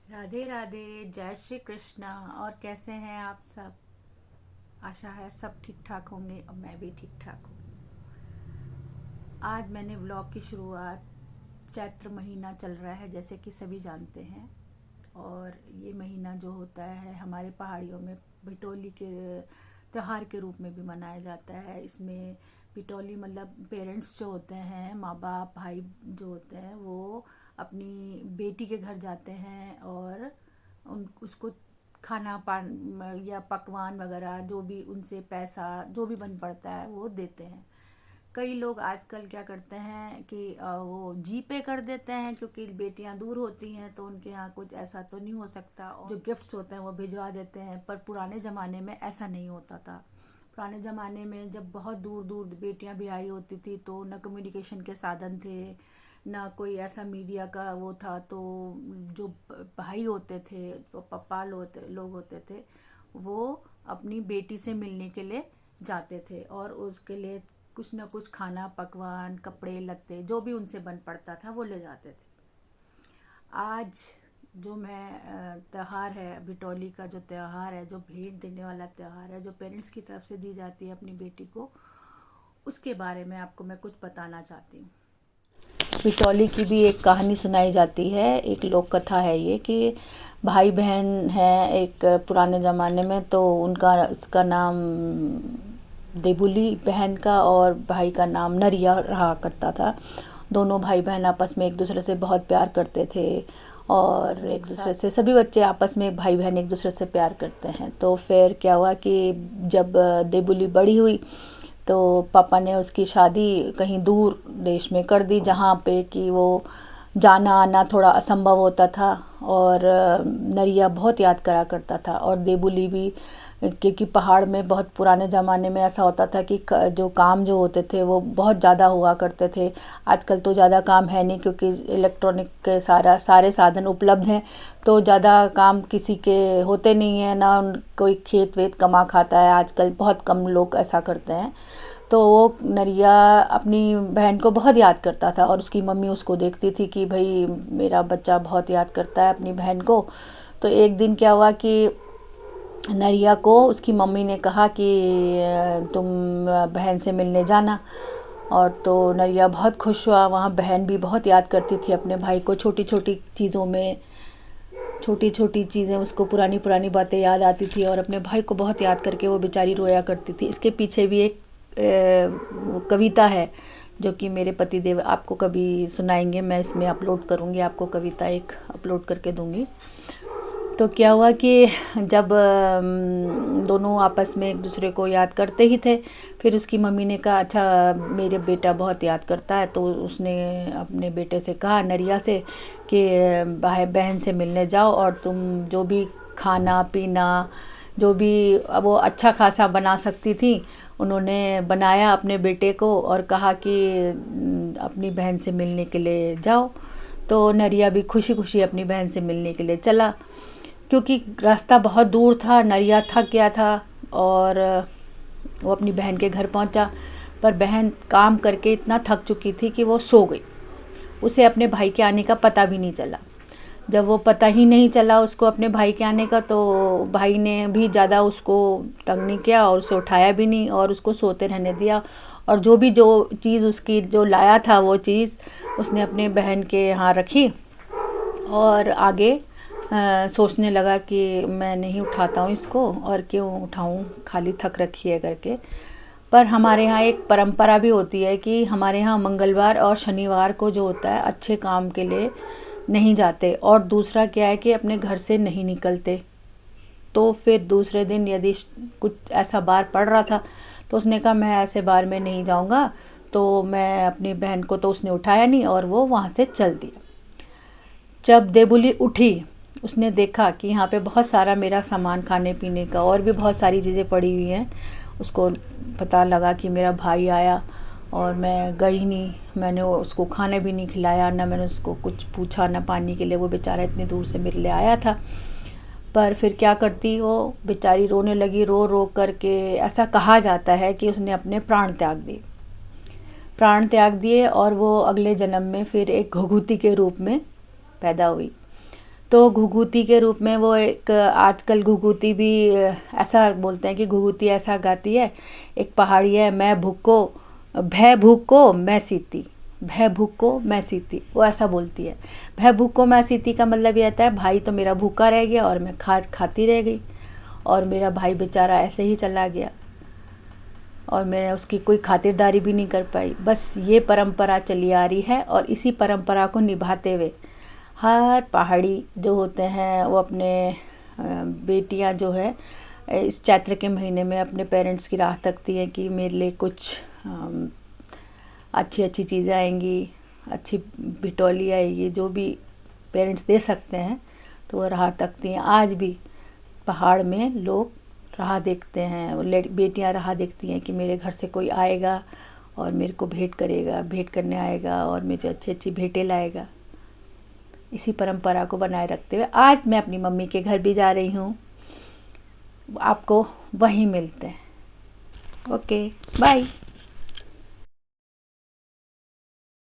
राधे राधे। जय श्री कृष्णा। और कैसे हैं आप सब? आशा है सब ठीक ठाक होंगे और मैं भी ठीक ठाक हूँ। आज मैंने व्लॉग की शुरुआत, चैत्र महीना चल रहा है जैसे कि सभी जानते हैं। और ये महीना जो होता है हमारे पहाड़ियों में बिटोली के त्योहार के रूप में भी मनाया जाता है। इसमें बिटोली मतलब पेरेंट्स जो होते हैं, माँ बाप भाई जो होते हैं, वो अपनी बेटी के घर जाते हैं और उन उसको खाना पान या पकवान वगैरह जो भी उनसे पैसा जो भी बन पड़ता है वो देते हैं। कई लोग आजकल क्या करते हैं कि वो जी पे कर देते हैं, क्योंकि बेटियां दूर होती हैं तो उनके यहाँ कुछ ऐसा तो नहीं हो सकता, और जो गिफ्ट्स होते हैं वो भिजवा देते हैं। पर पुराने ज़माने में ऐसा नहीं होता था। पुराने ज़माने में जब बहुत दूर दूर बेटियां भी आई होती थी तो न कम्युनिकेशन के साधन थे, ना कोई ऐसा मीडिया का वो था। तो जो भाई होते थे, तो पप्पा लोग होते थे, वो अपनी बेटी से मिलने के लिए जाते थे और उसके लिए कुछ ना कुछ खाना पकवान कपड़े लत्ते जो भी उनसे बन पड़ता था वो ले जाते थे। आज जो मैं त्यौहार है, बिटौली का जो त्यौहार है, जो भेंट देने वाला त्यौहार है, जो पेरेंट्स की तरफ से दी जाती है अपनी बेटी को, उसके बारे में आपको मैं कुछ बताना चाहती हूँ। बिटौली की भी एक कहानी सुनाई जाती है, एक लोक कथा है ये कि भाई बहन हैं एक पुराने ज़माने में। तो उनका उसका नाम देबुली बहन का और भाई का नाम नरिया रहा करता था। दोनों भाई बहन आपस में एक दूसरे से बहुत प्यार करते थे और एक दूसरे से सभी बच्चे आपस में भाई बहन एक दूसरे से प्यार करते हैं। तो फिर क्या हुआ कि जब देबुली बड़ी हुई तो पापा ने उसकी शादी कहीं दूर देश में कर दी, जहाँ पे कि वो जाना आना थोड़ा असंभव होता था। और नरिया बहुत याद करा करता था और देबुली भी, क्योंकि पहाड़ में बहुत पुराने ज़माने में ऐसा होता था कि जो काम जो होते थे वो बहुत ज़्यादा हुआ करते थे। आजकल तो ज़्यादा काम है नहीं, क्योंकि इलेक्ट्रॉनिक के सारे साधन उपलब्ध हैं। तो ज़्यादा काम किसी के होते नहीं हैं ना, कोई खेत वेत कमा खाता है आजकल, बहुत कम लोग ऐसा करते हैं। तो वो नरिया अपनी बहन को बहुत याद करता था और उसकी मम्मी उसको देखती थी कि भाई मेरा बच्चा बहुत याद करता है अपनी बहन को। तो एक दिन क्या हुआ कि नरिया को उसकी मम्मी ने कहा कि तुम बहन से मिलने जाना। और तो नरिया बहुत खुश हुआ। वहाँ बहन भी बहुत याद करती थी अपने भाई को, छोटी छोटी चीज़ों में, छोटी छोटी चीज़ें उसको पुरानी पुरानी बातें याद आती थी और अपने भाई को बहुत याद करके वो बेचारी रोया करती थी। इसके पीछे भी एक कविता है जो कि मेरे पति देव आपको कभी सुनाएंगे। मैं इसमें अपलोड करूँगी, आपको कविता एक अपलोड करके दूँगी। तो क्या हुआ कि जब दोनों आपस में एक दूसरे को याद करते ही थे, फिर उसकी मम्मी ने कहा अच्छा मेरे बेटा बहुत याद करता है। तो उसने अपने बेटे से कहा नरिया से कि भाई बहन से मिलने जाओ और तुम जो भी खाना पीना जो भी वो अच्छा खासा बना सकती थी उन्होंने बनाया अपने बेटे को और कहा कि अपनी बहन से मिलने के लिए जाओ। तो नरिया भी खुशी खुशी अपनी बहन से मिलने के लिए चला। क्योंकि रास्ता बहुत दूर था, नरिया थक गया था और वो अपनी बहन के घर पहुंचा। पर बहन काम करके इतना थक चुकी थी कि वो सो गई। उसे अपने भाई के आने का पता भी नहीं चला। जब वो पता ही नहीं चला उसको अपने भाई के आने का, तो भाई ने भी ज़्यादा उसको तंग नहीं किया और उसे उठाया भी नहीं और उसको सोते रहने दिया। और जो चीज़ उसकी जो लाया था वो चीज़ उसने अपने बहन के यहाँ रखी और आगे सोचने लगा कि मैं नहीं उठाता हूँ इसको और क्यों उठाऊँ, खाली थक रखी है करके। पर हमारे यहाँ एक परंपरा भी होती है कि हमारे यहाँ मंगलवार और शनिवार को जो होता है अच्छे काम के लिए नहीं जाते, और दूसरा क्या है कि अपने घर से नहीं निकलते। तो फिर दूसरे दिन यदि कुछ ऐसा बार पड़ रहा था तो उसने कहा मैं ऐसे बार में नहीं जाऊँगा। तो मैं अपनी बहन को, तो उसने उठाया नहीं और वो वहाँ से चल दिया। जब देबुली उठी उसने देखा कि यहाँ पे बहुत सारा मेरा सामान खाने पीने का और भी बहुत सारी चीज़ें पड़ी हुई हैं। उसको पता लगा कि मेरा भाई आया और मैं गई नहीं, मैंने उसको खाने भी नहीं खिलाया, ना मैंने उसको कुछ पूछा ना पानी के लिए, वो बेचारा इतनी दूर से मेरे लिए आया था। पर फिर क्या करती, वो बेचारी रोने लगी, रो रो करके। ऐसा कहा जाता है कि उसने अपने प्राण त्याग दिए और वो अगले जन्म में फिर एक घुघुती के रूप में पैदा हुई। तो घुघुती के रूप में वो एक आजकल घुघुती भी ऐसा बोलते हैं कि घुघुती ऐसा गाती है। एक पहाड़ी है, मैं भूको भय भूको मैं सीती, भय भूको मैं सीती, वो ऐसा बोलती है। भय भूको मैं सीती का मतलब ये आता है भाई तो मेरा भूखा रह गया और मैं खाती रह गई और मेरा भाई बेचारा ऐसे ही चला गया और मैंने उसकी कोई खातिरदारी भी नहीं कर पाई। बस ये परंपरा चली आ रही है और इसी परंपरा को निभाते हुए हर पहाड़ी जो होते हैं वो अपने बेटियां जो है इस चैत्र के महीने में अपने पेरेंट्स की राह तकती हैं कि मेरे लिए कुछ अच्छी अच्छी चीज़ें आएंगी, अच्छी बिटौली आएगी, जो भी पेरेंट्स दे सकते हैं तो वो राह तकती हैं। आज भी पहाड़ में लोग राह देखते हैं, बेटियां राह देखती हैं कि मेरे घर से कोई आएगा और मेरे को भेंट करेगा, भेंट करने आएगा और मुझे अच्छी अच्छी भेंटें लाएगा। इसी परंपरा को बनाए रखते हुए आज मैं अपनी मम्मी के घर भी जा रही हूँ। आपको वहीं मिलते हैं। Okay bye.